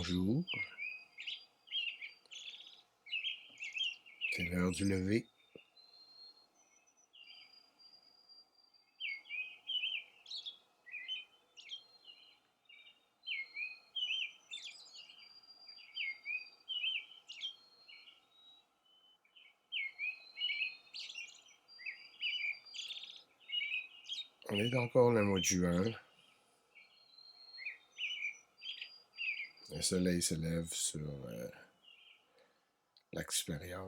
bonjour. C'est l'heure du lever. On est encore le mois de juin. Le soleil se lève sur l'axe supérieur.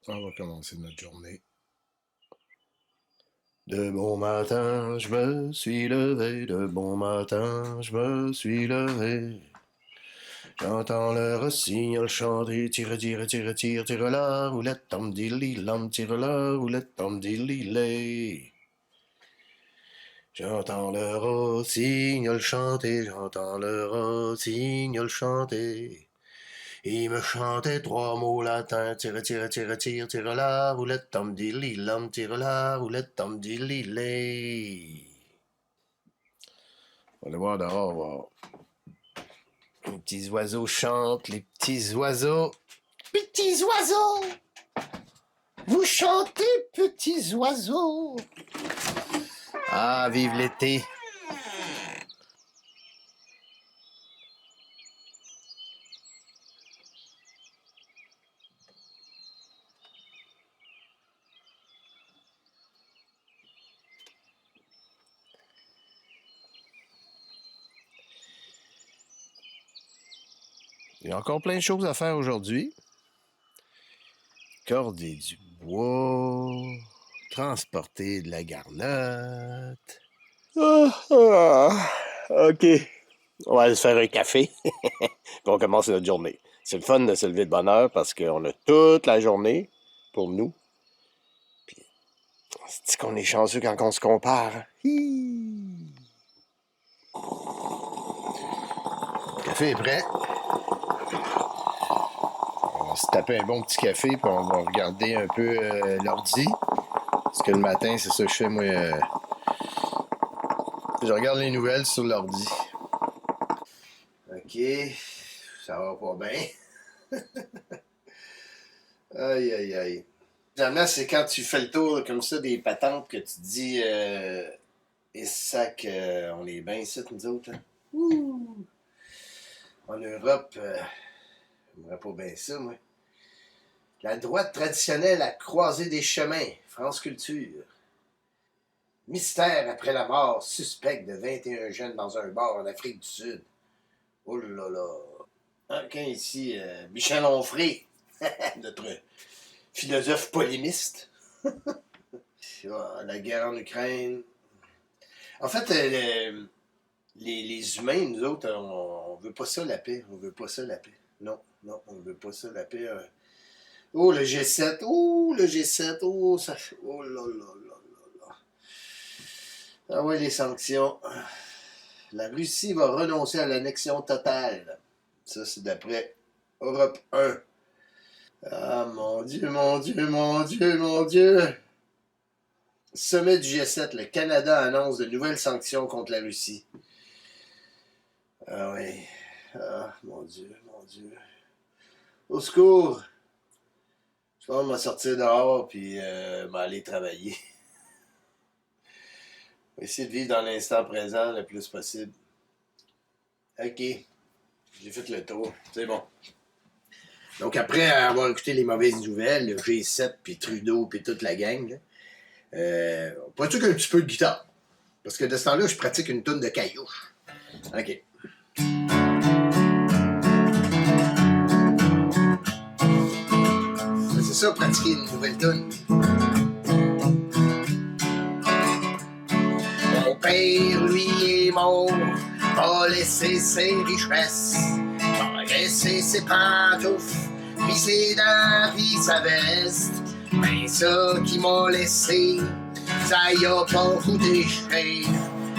On va commencer notre journée. De bon matin, je me suis levé. De bon matin, je me suis levé. J'entends le rossignol chanter. Tire, tire, tire, tire, tire la roulette. Tom dilly lam, tire la roulette. Tom dilly lay. J'entends le rossignol chanter, j'entends le rossignol chanter. Il me chantait 3 mots latins, tire, tire, tire, tire, tire la roulette, tom dilly lam, tire la roulette, tom dilly lay. On va aller voir dehors, voir. Les petits oiseaux chantent, les petits oiseaux. Petits oiseaux! Vous chantez, petits oiseaux! Ah, vive l'été! Il y a encore plein de choses à faire aujourd'hui. Corder du bois, transporter de la garnotte. OK. On va aller se faire un café. Puis on commence notre journée. C'est le fun de se lever de bonne heure parce qu'on a toute la journée pour nous. Puis, c'est qu'on est chanceux quand on se compare. Le café est prêt. On va se taper un bon petit café, puis on va regarder un peu l'ordi. Parce que le matin, c'est ça que je fais, moi. Je regarde les nouvelles sur l'ordi. OK. Ça va pas bien. Aïe, aïe, aïe. Finalement, c'est quand tu fais le tour comme ça des patentes que tu te dis et ça qu'on est bien ici, nous autres. Hein? Ouh. En Europe, j'aimerais pas bien ça, moi. La droite traditionnelle a croisé des chemins. France Culture. Mystère après la mort suspecte de 21 jeunes dans un bar en Afrique du Sud. Oh là là. Quelqu'un ici, Michel Onfray, notre philosophe polémiste. La guerre en Ukraine. En fait, les humains, nous autres, on veut pas ça, la paix. On veut pas ça, la paix. Non, on veut pas ça, la paix. Oh, le G7. Oh, le G7. Oh, ça... Oh là là là là là. Ah ouais, les sanctions. La Russie va renoncer à l'annexion totale. Ça, c'est d'après Europe 1. Ah, mon Dieu, mon Dieu, mon Dieu, mon Dieu. Sommet du G7, le Canada annonce de nouvelles sanctions contre la Russie. Ah oui. Ah, mon Dieu, mon Dieu. Au secours. Je pense que je vais sortir dehors puis m'aller travailler. Je vais essayer de vivre dans l'instant présent le plus possible. OK. J'ai fait le tour. C'est bon. Donc, après avoir écouté les mauvaises nouvelles, le G7, puis Trudeau, puis toute la gang, là, on pratique un petit peu de guitare. Parce que de ce temps-là, je pratique une toune de caillouche. OK. C'est ça, pratiquer une nouvelle toune. Mon père, lui, est mort, a laissé ses richesses, a laissé ses pantoufles, puis ses dents, puis sa veste. Ben ça qui m'a laissé, ça y a pas coûté cher.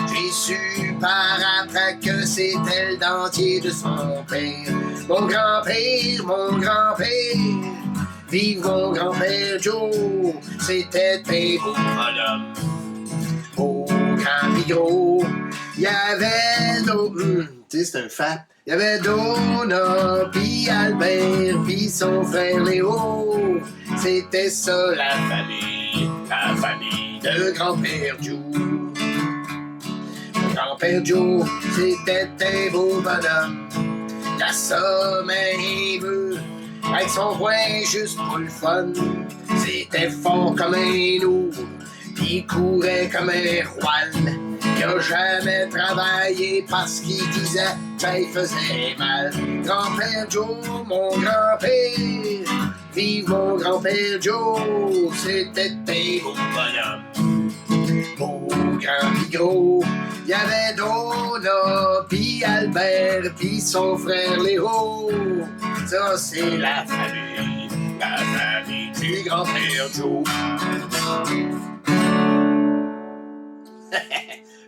J'ai su par après que c'était le dentier de son père. Mon grand-père, vive mon grand-père Joe, c'était un beau bonhomme. Beau, grand pis gros, Il y avait tu sais, c'est un fa. Il y avait Donna, puis Albert, puis son frère Léo. C'était ça la famille de grand-père Joe. Grand-père Joe, c'était un beau bonhomme. La sommeil veut, avec son poing juste pour le fun. C'était fort comme un loup, pis courait comme un roi. Il a jamais travaillé parce qu'il disait que ça lui faisait mal. Grand-père Joe, mon grand-père, vive mon grand-père Joe, c'était un beau bonhomme. Beau grand pis gros, il y avait Donna, pis Albert, pis son frère Léo. Ça c'est la famille du grand-père Joe.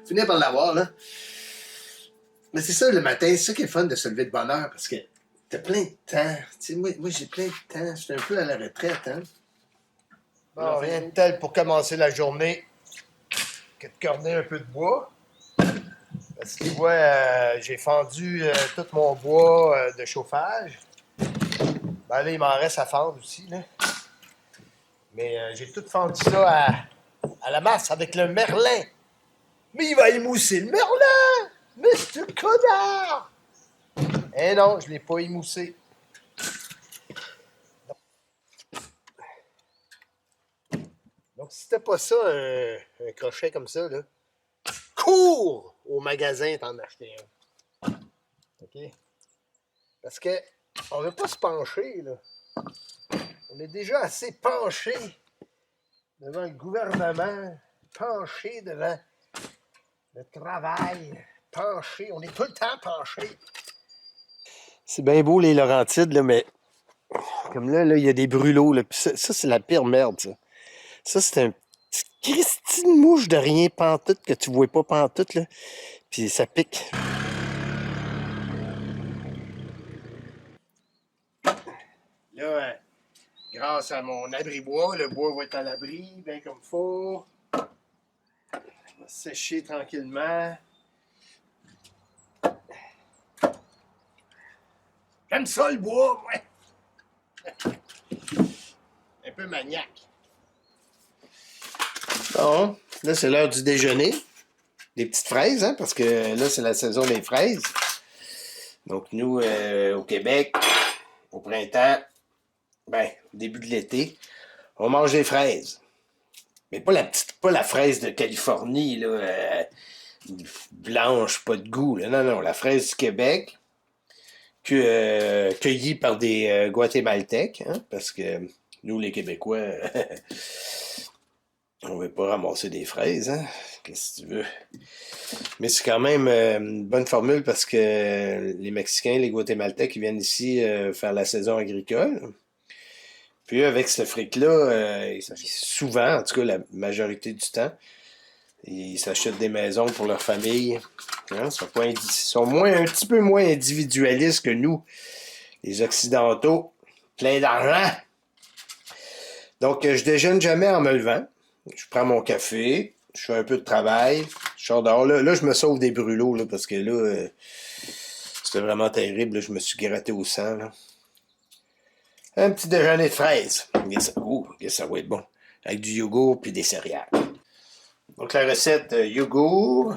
Finis par l'avoir, là. Mais c'est ça, le matin, c'est ça qui est fun de se lever de bonne heure, parce que t'as plein de temps. Tu sais, moi j'ai plein de temps. Je suis un peu à la retraite, hein. Bon, rien de tel pour commencer la journée que de corner un peu de bois. Parce que tu vois, j'ai fendu tout mon bois de chauffage. Ben là, il m'en reste à fendre aussi, là. Mais j'ai tout fendu ça à la masse avec le merlin. Mais il va émousser le merlin! Mais c'est un connard! Eh non, je l'ai pas émoussé. Donc, si c'était pas ça, un crochet comme ça, là, cours au magasin t'en acheter un. OK? Parce que on veut pas se pencher, là. On est déjà assez penché devant le gouvernement, penché devant le travail, penché. On est tout le temps penché. C'est bien beau, les Laurentides, là, mais comme là, il y a des brûlots. Là, puis ça c'est la pire merde, ça. Ça, c'est un petit Christine mouche de rien pantoute que tu vois pas pantoute, là. Puis ça pique. Là, grâce à mon abri-bois, le bois va être à l'abri, bien comme il faut. On va sécher tranquillement. J'aime ça, le bois, ouais. Un peu maniaque. Bon, là, c'est l'heure du déjeuner. Des petites fraises, hein, parce que là, c'est la saison des fraises. Donc, nous, au Québec, au printemps, ben, au début de l'été, on mange des fraises. Mais pas la fraise de Californie, là, blanche, pas de goût, là. Non, la fraise du Québec, cueillie par des Guatémaltèques, hein, parce que nous, les Québécois, on veut pas ramasser des fraises, hein. Qu'est-ce que tu veux? Mais c'est quand même une bonne formule parce que les Mexicains, les Guatémaltèques, ils viennent ici faire la saison agricole. Puis avec ce fric-là, souvent, en tout cas la majorité du temps, ils s'achètent des maisons pour leur famille. Hein? Ils sont un petit peu moins individualistes que nous, les Occidentaux. Plein d'argent. Donc, je déjeune jamais en me levant. Je prends mon café, je fais un peu de travail, je sors dehors. Là, je me sauve des brûlots, là, parce que là, c'était vraiment terrible. Là, je me suis gratté au sang. Là. Un petit déjeuner de fraises. Ça va être bon. Avec du yogourt puis des céréales. Donc, la recette, yogourt,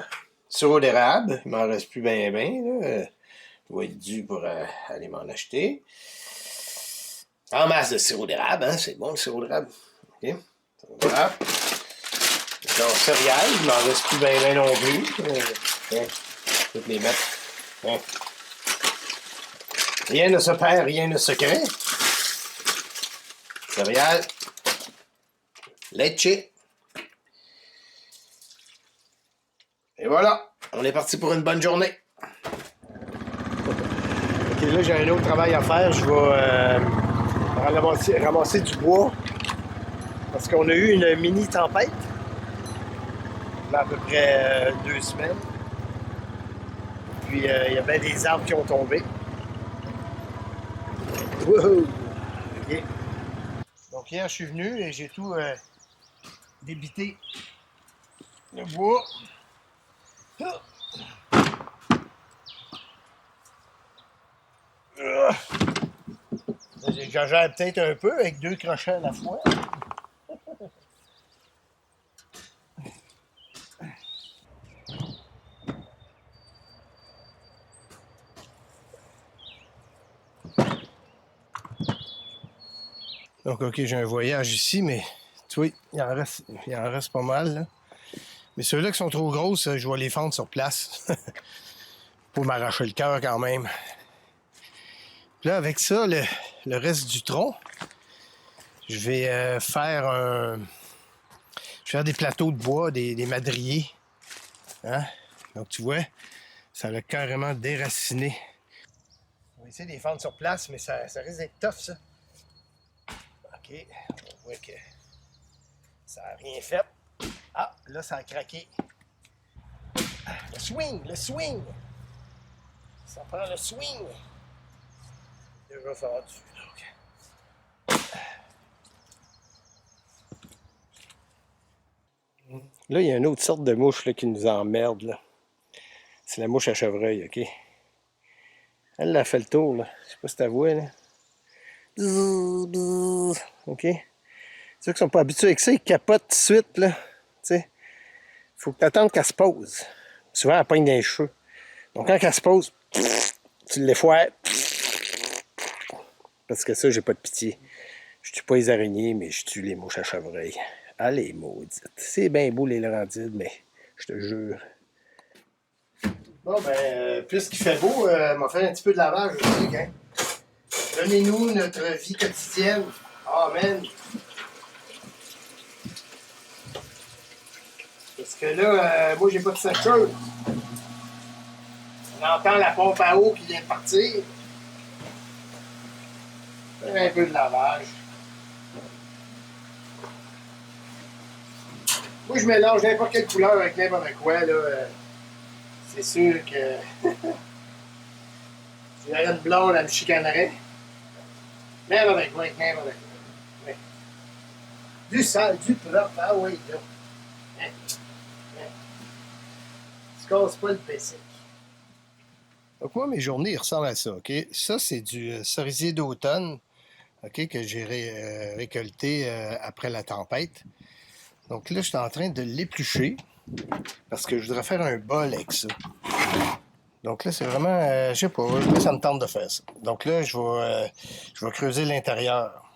sirop d'érable. Il m'en reste plus bien. Je vais être dû pour aller m'en acheter. En masse de sirop d'érable, hein? C'est bon le sirop d'érable. OK? Sirop d'érable. Donc, céréales, il m'en reste plus bien non plus. Je vais toutes les mettre. Hein. Rien ne se perd, rien ne se crée. Céréales. Leche. Et voilà, on est parti pour une bonne journée. Ok, là j'ai un autre travail à faire. Je vais ramasser du bois. Parce qu'on a eu une mini tempête. Là, à peu près 2 semaines. Puis il y a bien des arbres qui ont tombé. Wouhou! Ok. Donc hier je suis venu et j'ai tout débité le bois. J'exagère peut-être un peu avec 2 crochets à la fois. Donc, OK, j'ai un voyage ici, mais tu vois, il en reste pas mal. Là. Mais ceux-là qui sont trop grosses, je vais les fendre sur place. Pour m'arracher le cœur quand même. Puis là, avec ça, le reste du tronc, je vais faire des plateaux de bois, des madriers. Hein? Donc, tu vois, ça a carrément déraciné. On va essayer de les fendre sur place, mais ça risque d'être tough, ça. OK, on voit que ça n'a rien fait. Ah, là, ça a craqué. Le swing, le swing! Ça prend le swing! Déjà fendu. Là, il y a une autre sorte de mouche là, qui nous emmerde. Là. C'est la mouche à chevreuil, OK? Elle a fait le tour, là. Je sais pas si t'as vu, là. OK? Ceux qui sont pas habitués avec ça, ils capotent tout de suite, là. Tu sais, faut que t'attendes qu'elle se pose. Souvent, elle pogne dans les cheveux. Donc, quand elle se pose, tu l'effoires. Parce que ça, j'ai pas de pitié. Je tue pas les araignées, mais je tue les mouches à chevreuil. Allez, maudite. C'est bien beau, les larantides, mais je te jure. Bon, ben, puisqu'il fait beau, on va faire un petit peu de lavage aussi, hein. Donnez-nous notre vie quotidienne. Amen. Parce que là, moi, j'ai pas de secteur. On entend la pompe à eau qui vient de partir. Faire un peu de lavage. Moi, je mélange n'importe quelle couleur avec n'importe quoi, là. C'est sûr que si j'avais une blonde, elle me chicanerait. Même avec moi, même avec moi. Oui. Du sale, du propre, ah oui, là. Hein? Hein? Tu casses pas le PC. Donc moi, mes journées, ils ressemblent à ça, OK? Ça, c'est du cerisier d'automne, OK, que j'ai récolté après la tempête. Donc là, je suis en train de l'éplucher parce que je voudrais faire un bol avec ça. Donc là, c'est vraiment, je sais pas, là, ça me tente de faire ça. Donc là, je vais creuser l'intérieur.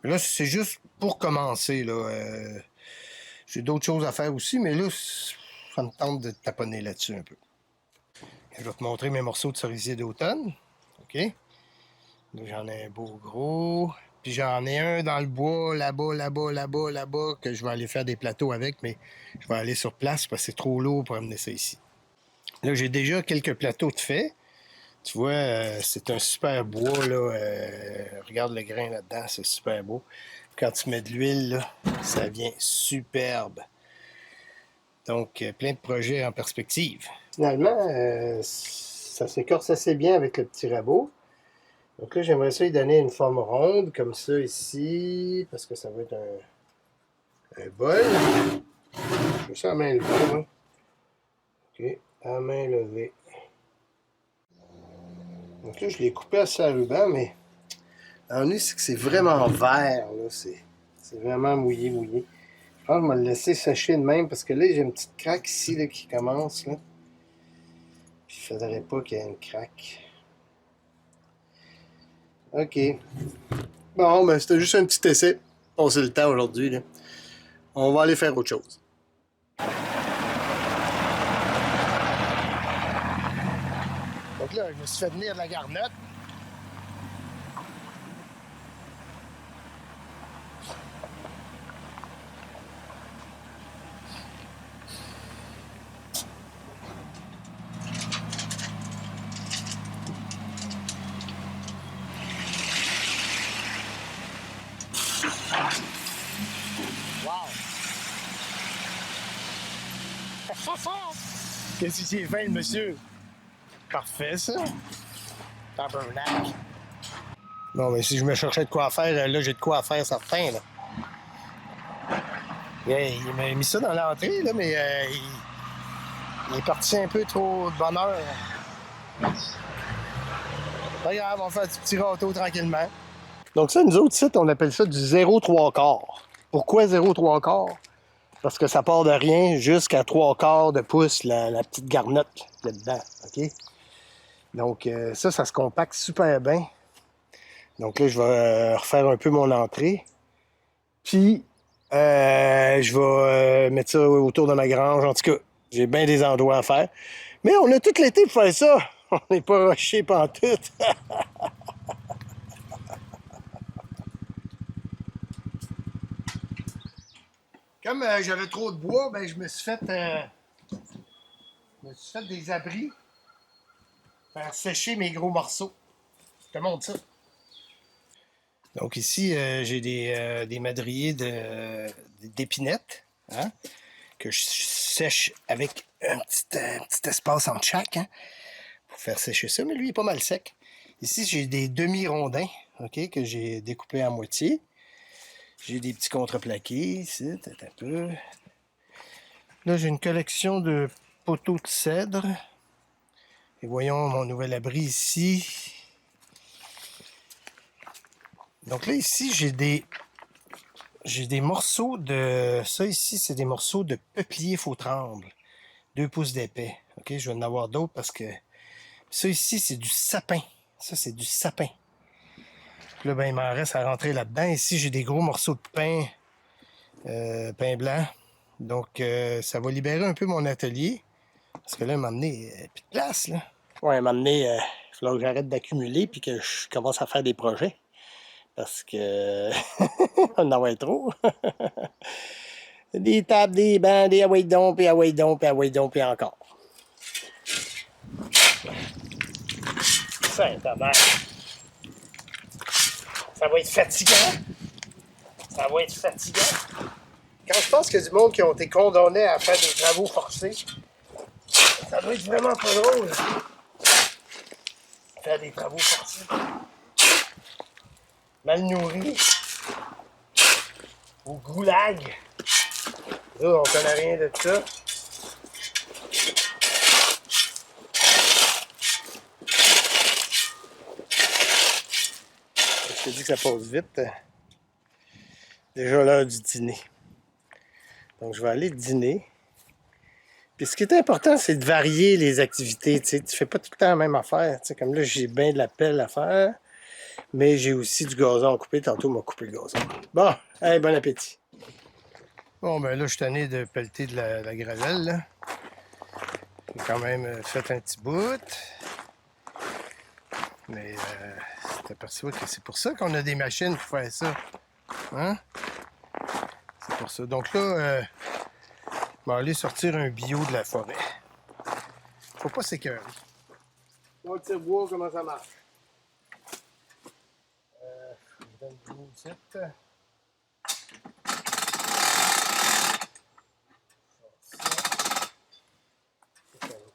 Là, c'est juste pour commencer, là. J'ai d'autres choses à faire aussi, mais là, ça me tente de taponner là-dessus un peu. Je vais te montrer mes morceaux de cerisier d'automne. OK? Là, j'en ai un beau gros. Puis j'en ai un dans le bois, là-bas, que je vais aller faire des plateaux avec, mais je vais aller sur place parce que c'est trop lourd pour amener ça ici. Là, j'ai déjà quelques plateaux de fait. Tu vois, c'est un super bois, là. Regarde le grain là-dedans, c'est super beau. Quand tu mets de l'huile, là, ça vient superbe. Donc, plein de projets en perspective. Finalement, ça s'écorce assez bien avec le petit rabot. Donc là, j'aimerais ça lui donner une forme ronde, comme ça ici, parce que ça va être un bol. Je fais ça à main levée, là. OK, à main levée. Donc là, je l'ai coupé assez à ruban, mais l'ennui, c'est que c'est vraiment vert, là. C'est vraiment mouillé. Je pense que je vais le laisser sécher de même, parce que là, j'ai une petite craque ici, là, qui commence, là. Puis il ne faudrait pas qu'il y ait une craque. OK. Bon, ben c'était juste un petit essai. Passer le temps aujourd'hui, là. On va aller faire autre chose. Donc là, je me suis fait venir de la garnotte. Qu'est-ce qu'il est fin, le monsieur? Parfait, ça. Tabernacle. Non, mais si je me cherchais de quoi faire, là, j'ai de quoi faire certain, là. Il m'a mis ça dans l'entrée, là, mais il est parti un peu trop de bonne heure. Pas grave, on fait un petit râteau tranquillement. Donc ça, nous autres, ici, on appelle ça du 0,3/4. Pourquoi 0,3/4? Parce que ça part de rien jusqu'à 3/4 de pouce, la petite garnotte là-dedans, OK? Donc ça se compacte super bien. Donc là, je vais refaire un peu mon entrée. Puis, je vais mettre ça autour de ma grange. En tout cas, j'ai bien des endroits à faire. Mais on a tout l'été pour faire ça. On n'est pas rushé pantoute. Comme j'avais trop de bois, ben je me suis fait des abris pour faire sécher mes gros morceaux. Je te montre ça. Donc ici, j'ai des madriers d'épinettes, hein, que je sèche avec un petit espace entre chaque, hein, pour faire sécher ça. Mais lui, il est pas mal sec. Ici, j'ai des demi-rondins, OK, que j'ai découpés à moitié. J'ai des petits contreplaqués ici, peut-être un peu. Là, j'ai une collection de poteaux de cèdre. Et voyons mon nouvel abri ici. Donc là, ici, j'ai des morceaux de... Ça ici, c'est des morceaux de peuplier faux-tremble. 2 pouces d'épais. OK, je vais en avoir d'autres parce que... Ça ici, c'est du sapin. Ça, c'est du sapin. Puis là, ben, il m'en reste à rentrer là-dedans. Ici, j'ai des gros morceaux de pain. Pain blanc. Donc, ça va libérer un peu mon atelier. Parce que là, m'amener plus de place, là. Ouais, m'amener, il va falloir que j'arrête d'accumuler puis que je commence à faire des projets. Parce que on en va être trop. Des tables, des bancs, des away donc, puis away donc, puis away donc, puis encore. Saint-Amère. Ça va être fatigant. Ça va être fatigant. Quand je pense qu'il y a du monde qui ont été condamnés à faire des travaux forcés, ça doit être vraiment pas drôle. Faire des travaux forcés. Mal nourri. Au goulag. Là, on connaît rien de ça. Je te dis que ça passe vite. Déjà l'heure du dîner. Donc, je vais aller dîner. Puis ce qui est important, c'est de varier les activités. Tu fais pas tout le temps la même affaire. T'sais, comme là, j'ai bien de la pelle à faire. Mais j'ai aussi du gazon à couper. Tantôt, on m'a coupé le gazon. Bon, allez, bon appétit. Bon, ben là, je suis tanné de pelleter de la gravelle, là. J'ai quand même fait un petit bout. Mais tu t'aperçois que c'est pour ça qu'on a des machines pour faire ça. Hein? C'est pour ça. Donc là, je vais aller sortir un bio de la forêt. Faut pas s'écœurer. On va voir comment ça marche. Je vous donne du mot ici.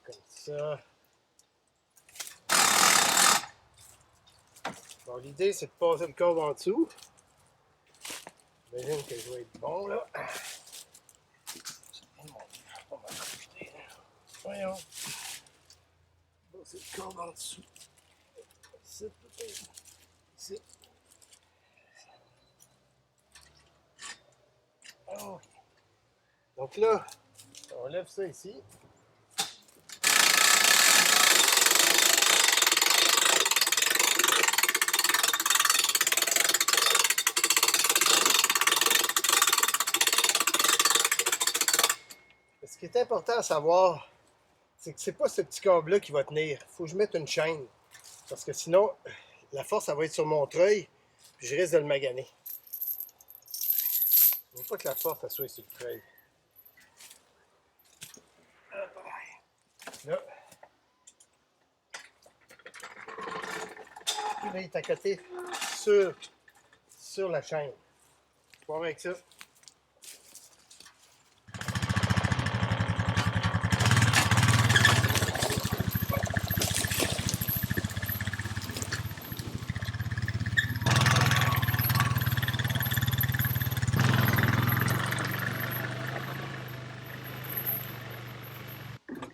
Comme ça. Bon, l'idée, c'est de passer le câble en dessous. J'imagine que je vais être bon, là. On va rajouter, là. Voyons. Passer le câble en dessous. Ici, peut-être. Ici. OK. Donc là, on lève ça ici. Ce qui est important à savoir, c'est que c'est pas ce petit câble-là qui va tenir. Il faut que je mette une chaîne. Parce que sinon, la force, elle va être sur mon treuil, puis je risque de le maganer. Il ne faut pas que la force, elle soit sur le treuil. Là. Puis là, il est à côté sur la chaîne. Je vais voir avec ça.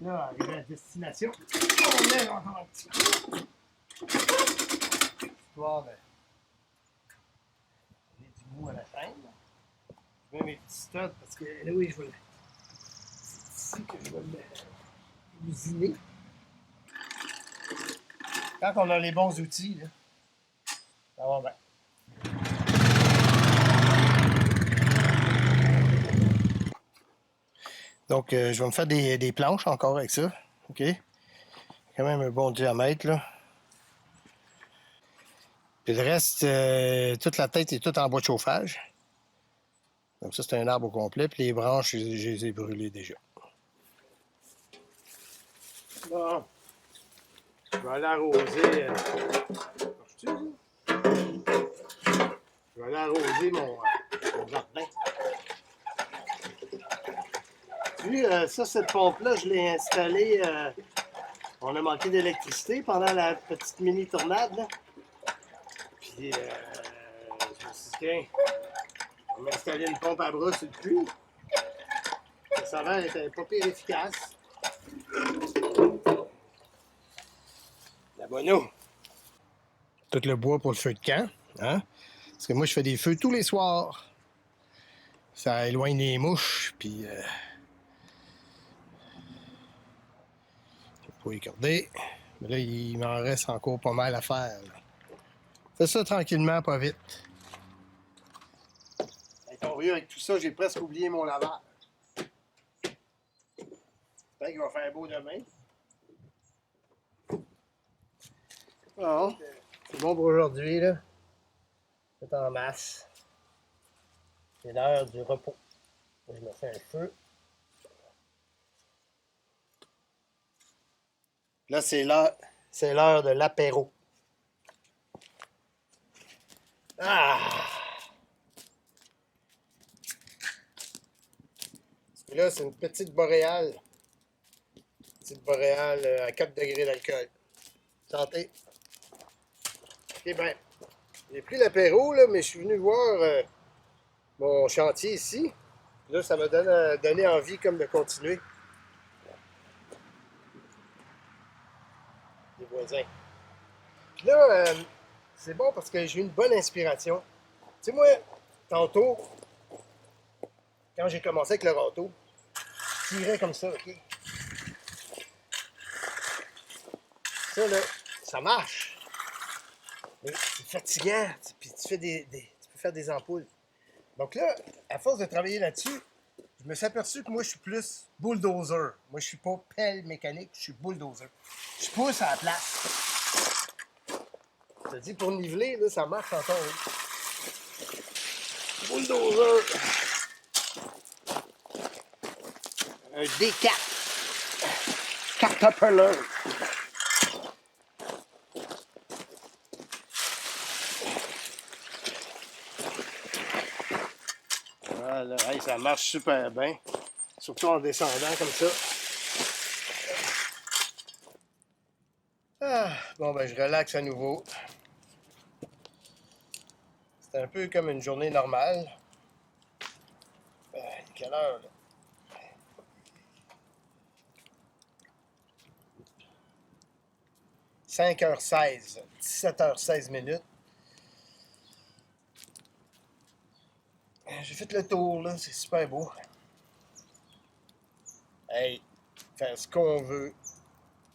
Là, arrivé à destination, on lève encore un petit peu. histoire de donner du mou à la chaîne. Je mets mes petits studs parce que là, oui, je vais. C'est ici que je vais l'usiner. Quand on a les bons outils, là, ça va bien. Donc, je vais me faire des planches encore avec ça. OK? Quand même un bon diamètre, là. Puis le reste, toute la tête est toute en bois de chauffage. Donc ça, c'est un arbre au complet. Puis les branches, je les ai brûlées déjà. Bon. Je vais aller arroser. Je vais aller arroser mon jardin. Puis, ça, cette pompe-là, je l'ai installée. On a manqué d'électricité pendant la petite mini-tornade, là. Puis, je me suis dit, tiens, on va installer une pompe à bras sur le puits. Ça s'avère être pas pire efficace. La bonne eau. Tout le bois pour le feu de camp, hein? Parce que moi, je fais des feux tous les soirs. Ça éloigne les mouches, puis... je vais pas écorder. Mais là, il m'en reste encore pas mal à faire. Fais ça tranquillement, pas vite. Avec tout ça, j'ai presque oublié mon lavage. J'espère qu'il va faire beau demain. Bon, c'est bon pour aujourd'hui, là. C'est en masse. C'est l'heure du repos. Je me fais un feu. Là, c'est l'heure de l'apéro. Ah! Et là, c'est une petite boréale. Petite boréale à 4 degrés d'alcool. Santé. Ok, ben, j'ai pris l'apéro, là, mais je suis venu voir mon chantier ici. Là, ça m'a donné envie comme de continuer. Les voisins. Puis là, c'est bon parce que j'ai eu une bonne inspiration. Tu sais, moi, tantôt, quand j'ai commencé avec le râteau, je tirais comme ça, OK? Ça, là, ça marche. Mais c'est fatigant. Puis tu peux faire des ampoules. Donc là, à force de travailler là-dessus, je me suis aperçu que moi, je suis plus bulldozer. Moi, je suis pas pelle mécanique, je suis bulldozer. Je pousse à la place. Je te dis, pour niveler, là, ça marche encore. Hein. Bulldozer. Un D4. Caterpillar. Voilà, hey, ça marche super bien. Surtout en descendant comme ça. Ah, bon, ben, je relaxe à nouveau. C'est un peu comme une journée normale. Quelle heure, là? 5h16, 17h16 minutes. J'ai fait le tour, là, c'est super beau. Hey, faire ce qu'on veut,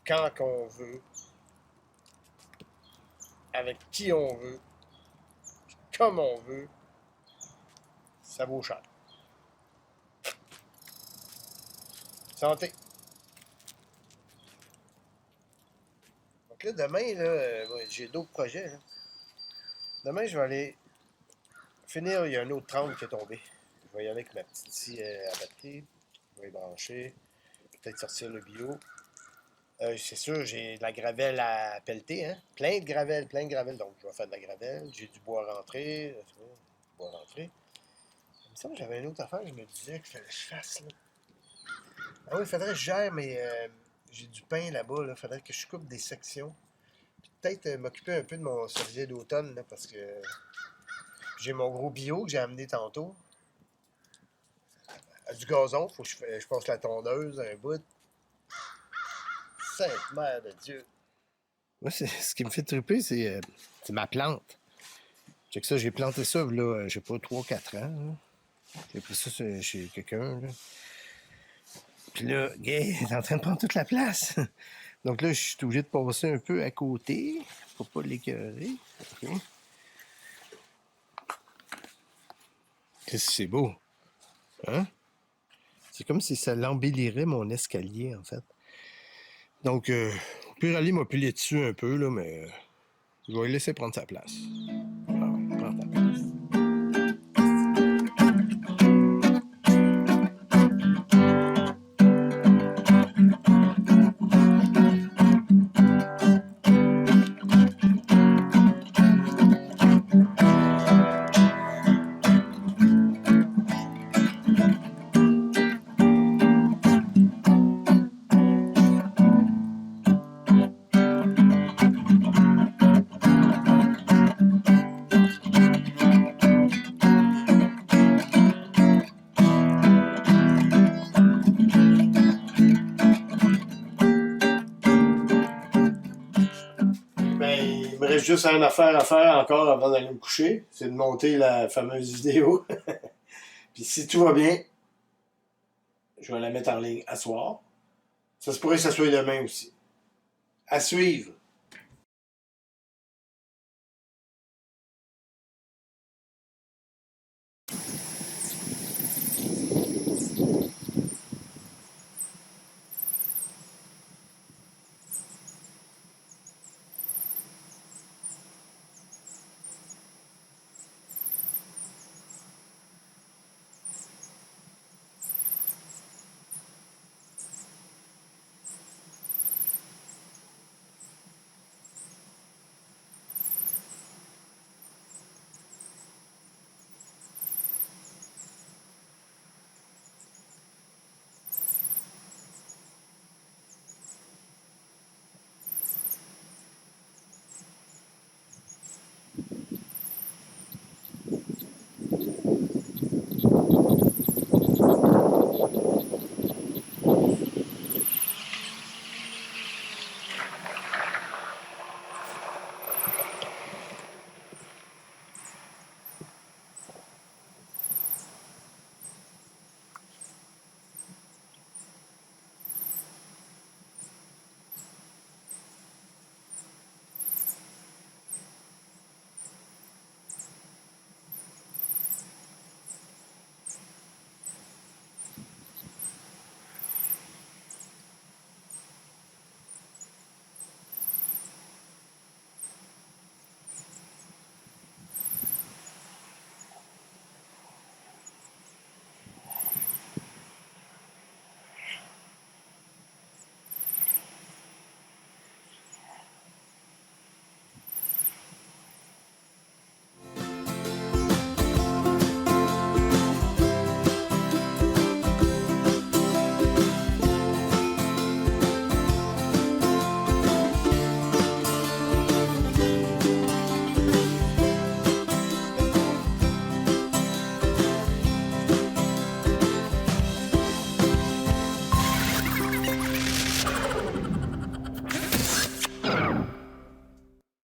quand qu'on veut, avec qui on veut, comme on veut, ça vaut cher. Santé. Donc là, demain, là, j'ai d'autres projets. Là. Demain, je vais aller finir, il y a un autre 30 qui est tombé. Je vais y aller avec ma petite scie à batterie. Je vais y brancher. Peut-être sortir le bio. C'est sûr, j'ai de la gravelle à pelleter, hein? Plein de gravelle. Donc, je vais faire de la gravelle. J'ai du bois rentré. Du bois rentré. Il me semble que j'avais une autre affaire que je me disais qu'il fallait que je fasse, là. Ah oui, il faudrait que je gère, mais j'ai du pain là-bas, là. Il faudrait que je coupe des sections. Puis peut-être m'occuper un peu de mon cerisier d'automne, là, parce que j'ai mon gros bio que j'ai amené tantôt. Du gazon, faut que je passe la tondeuse un bout. Sainte Mère de Dieu. Moi, ce qui me fait triper, c'est ma plante. Check ça, j'ai planté ça, là, je sais pas, 3-4 ans. Là. J'ai pris ça chez quelqu'un. Là. Puis là, gay, il est en train de prendre toute la place. Donc là, je suis obligé de passer un peu à côté pour pas l'écœurer. OK. Qu'est-ce que c'est beau? Hein? C'est comme si ça l'embellirait mon escalier, en fait. Donc, Purali m'a pilé dessus un peu, là, mais je vais lui laisser prendre sa place. Ah ouais, prends ta place. Ben, il me reste juste une affaire à faire encore avant d'aller me coucher. C'est de monter la fameuse vidéo. Puis si tout va bien, je vais la mettre en ligne à soir. Ça se pourrait que ça soit demain aussi. À suivre.